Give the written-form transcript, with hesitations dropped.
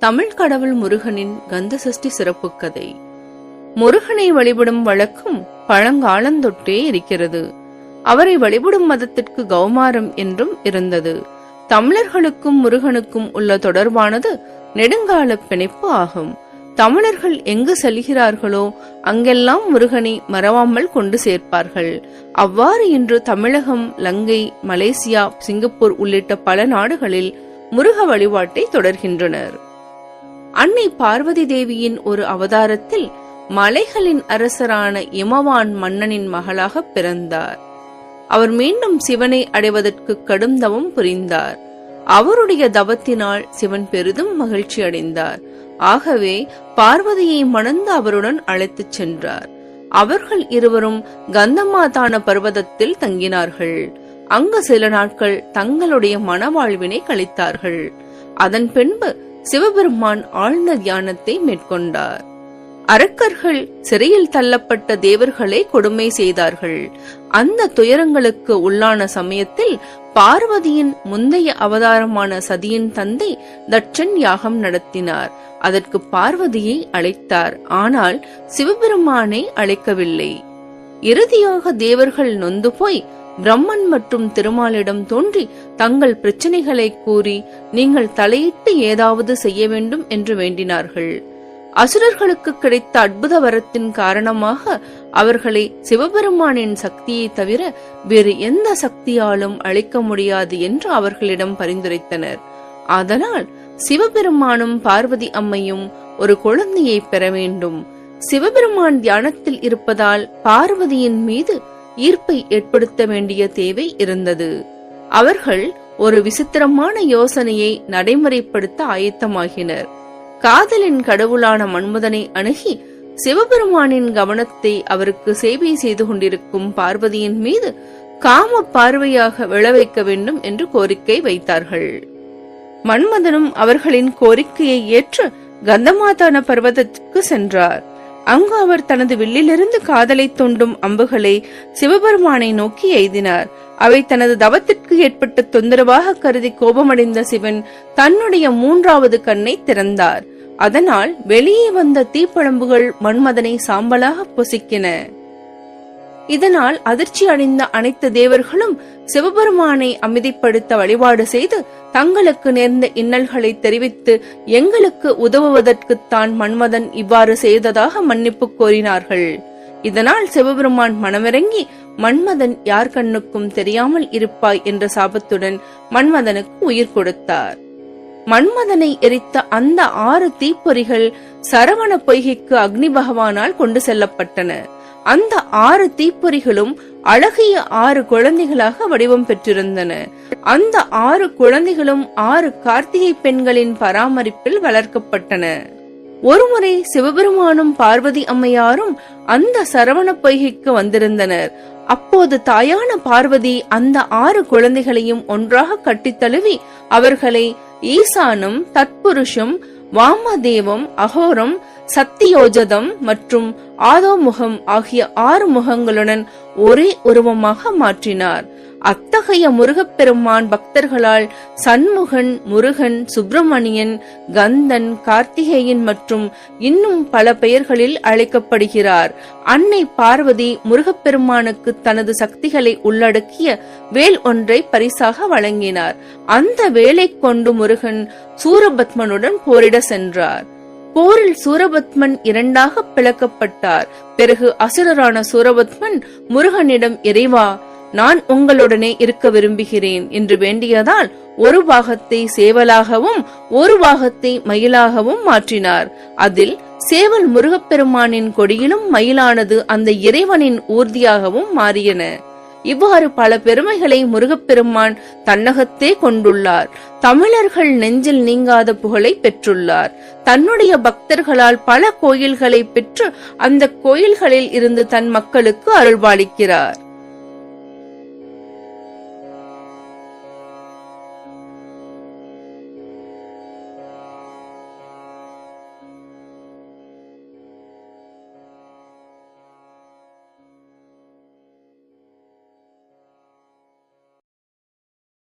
தமிழ் கடவுள் முருகனின் கந்த சஷ்டி சிறப்பு கதை. முருகனை வழிபடும் வழக்கம் பழங்காலந்தொட்டே இருக்கிறது. அவரை வழிபடும் மதத்திற்கு கௌமாரம் என்றும் இருந்தது. தமிழர்களுக்கும் முருகனுக்கும் உள்ள தொடர்பானது நெடுங்கால பிணைப்பு ஆகும். தமிழர்கள் எங்கு செல்கிறார்களோ அங்கெல்லாம் முருகனை மறவாமல் கொண்டு சேர்ப்பார்கள். அவ்வாறு இன்று தமிழகம், லங்கை, மலேசியா, சிங்கப்பூர் உள்ளிட்ட பல நாடுகளில் முருக வழிபாட்டை தொடர்கின்றனர். அன்னை பார்வதி தேவியின் ஒரு அவதாரத்தில் மலைகளின் அரசரான இமவான் மன்னனின் மகளாக பிறந்தார். அவர் மீண்டும் சிவனை அடைவதற்கு கடும் தவம் புரிந்தார். அவருடைய தவத்தினால் சிவன் பெரிதும் மகிழ்ச்சி அடைந்தார். ஆகவே பார்வதியை மணந்து அவருடன் அழைத்துச் சென்றார். அவர்கள் இருவரும் கந்தமாதான பர்வதத்தில் தங்கினார்கள். அங்கு சில நாட்கள் தங்களுடைய மனவாழ்வினை கழித்தார்கள். அதன் பின்பு சிவபெருமான் ஆழ்ந்த தியானத்தை மேற்கொண்டார். அரக்கர்கள் சிறையில் தள்ளப்பட்ட தேவர்களை கொடுமை செய்தார்கள். அந்த துயரங்களுக்கு உள்ளான சமயத்தில் பார்வதியின் முந்தைய அவதாரமான சதியின் தந்தை தட்சன் யாகம் நடத்தினார். அதற்கு பார்வதியை அழைத்தார். ஆனால் சிவபெருமானை அழைக்கவில்லை. இறுதியாக தேவர்கள் நொந்து போய் பிரம்மன் மற்றும் திருமாலிடம் தோன்றி தங்கள் பிரச்சனைகளை கூறி நீங்கள் தலையிட்டு ஏதாவது செய்ய வேண்டும் என்று வேண்டினார்கள். அசுரர்களுக்கு கிடைத்த அற்புத வரத்தின் காரணமாக அவர்களை சிவபெருமானின் சக்தியை தவிர வேறு எந்த சக்தியாலும் அழிக்க முடியாது என்று அவர்களிடம் பரிந்துரைத்தனர். அதனால் சிவபெருமானும் பார்வதி அம்மையும் ஒரு குழந்தையை பெற வேண்டும். சிவபெருமான் தியானத்தில் இருப்பதால் பார்வதியின் மீது ஈர்ப்பை ஏற்படுத்த வேண்டிய தேவை இருந்தது. அவர்கள் ஒரு விசித்திரமான யோசனையை நடைமுறைப்படுத்த ஆயத்தமாகினர். காதலின் கடவுளான மன்மதனை அணுகி சிவபெருமானின் கவனத்தை அவருக்கு சேவை செய்து கொண்டிருக்கும் பார்வதியின் மீது காம பார்வையாக விழ வைக்க வேண்டும் என்று கோரிக்கை வைத்தார்கள். மன்மதனும் அவர்களின் கோரிக்கையை ஏற்று கந்தமாதான பர்வதத்திற்கு சென்றார். அங்கு அவர் தனது வில்லிலிருந்து காதலை தூண்டும் அம்புகளை சிவபெருமானை நோக்கி எய்தினார். அவை தனது தவத்திற்கு ஏற்பட்ட தொந்தரவாக கருதி கோபமடைந்த சிவன் தன்னுடைய மூன்றாவது கண்ணை திறந்தார். அதனால் வெளியே வந்த தீப்பழம்புகள் மன்மதனை சாம்பலாக பொசுக்கின. இதனால் அதிர்ச்சி அடைந்த அனைத்து தேவர்களும் சிவபெருமானை அமைதிப்படுத்த வழிபாடு செய்து தங்களுக்கு நேர்ந்த இன்னல்களை தெரிவித்து எங்களுக்கு உதவுவதற்குத்தான் மன்மதன் இவ்வாறு செய்ததாக மன்னிப்பு கோரினார்கள். இதனால் சிவபெருமான் மனமிறங்கி மன்மதன் யார் கண்ணுக்கும் தெரியாமல் இருப்பாய் என்ற சாபத்துடன் மன்மதனுக்கு உயிர் கொடுத்தார். மன்மதனை எரித்த அந்த 6 தீப்பொறிகள் சரவண பொய்கைக்கு அக்னி பகவானால் கொண்டு செல்லப்பட்டன. அந்த 6 தீப்பொறிகளும் அழகிய 6 குழந்தைகளாக வடிவம் பெற்றிருந்தன. அந்த 6 குழந்தைகளும் 6 கார்த்திகை பெண்களின் பராமரிப்பில் வளர்க்கப்பட்டன. ஒருமுறை சிவபெருமானும் பார்வதி அம்மையாரும் அந்த சரவண பொய்கைக்கு வந்திருந்தனர். அப்போது தாயான பார்வதி அந்த 6 குழந்தைகளையும் ஒன்றாக கட்டித் தழுவி அவர்களை ஈசானம், தத்புருஷம், வாமதேவம், அகோரம், சத்தியோஜதம் மற்றும் ஆதோமுகம் ஆகிய 6 முகங்களுடன் ஒரே உருவமாக மாற்றினார். அத்தகைய முருகப்பெருமான் பக்தர்களால் சண்முகன், முருகன், சுப்பிரமணியன், கந்தன், கார்த்திகேயன் மற்றும் இன்னும் பல பெயர்களில் அழைக்கப்படுகிறார். அன்னை பார்வதி முருகப்பெருமானுக்கு தனது சக்திகளை உள்ளடக்கிய வேல் ஒன்றை பரிசாக வழங்கினார். அந்த வேலை கொண்டு முருகன் சூரபத்மனுடன் போரிட சென்றார். போரில் சூரபத்மன் 2ஆக பிளக்கப்பட்டார். பிறகு அசுரரான சூரபத்மன் முருகனிடம், இறைவா, நான் உங்களுடனே இருக்க விரும்புகிறேன் என்று வேண்டியதால் ஒரு பாகத்தை சேவலாகவும் ஒரு பாகத்தை மயிலாகவும் மாற்றினார். அதில் சேவல் முருகப்பெருமானின் கொடியிலும் மயிலானது அந்த இறைவனின் ஊர்தியாகவும் மாறியன. இவ்வாறு பல பெருமைகளை முருகப்பெருமான் தன்னகத்தே கொண்டுள்ளார். தமிழர்கள் நெஞ்சில் நீங்காத புகழை பெற்றுள்ளார். தன்னுடைய பக்தர்களால் பல கோயில்களை பெற்று அந்த கோயில்களில் இருந்து தன் மக்களுக்கு அருள்பாலிக்கிறார்.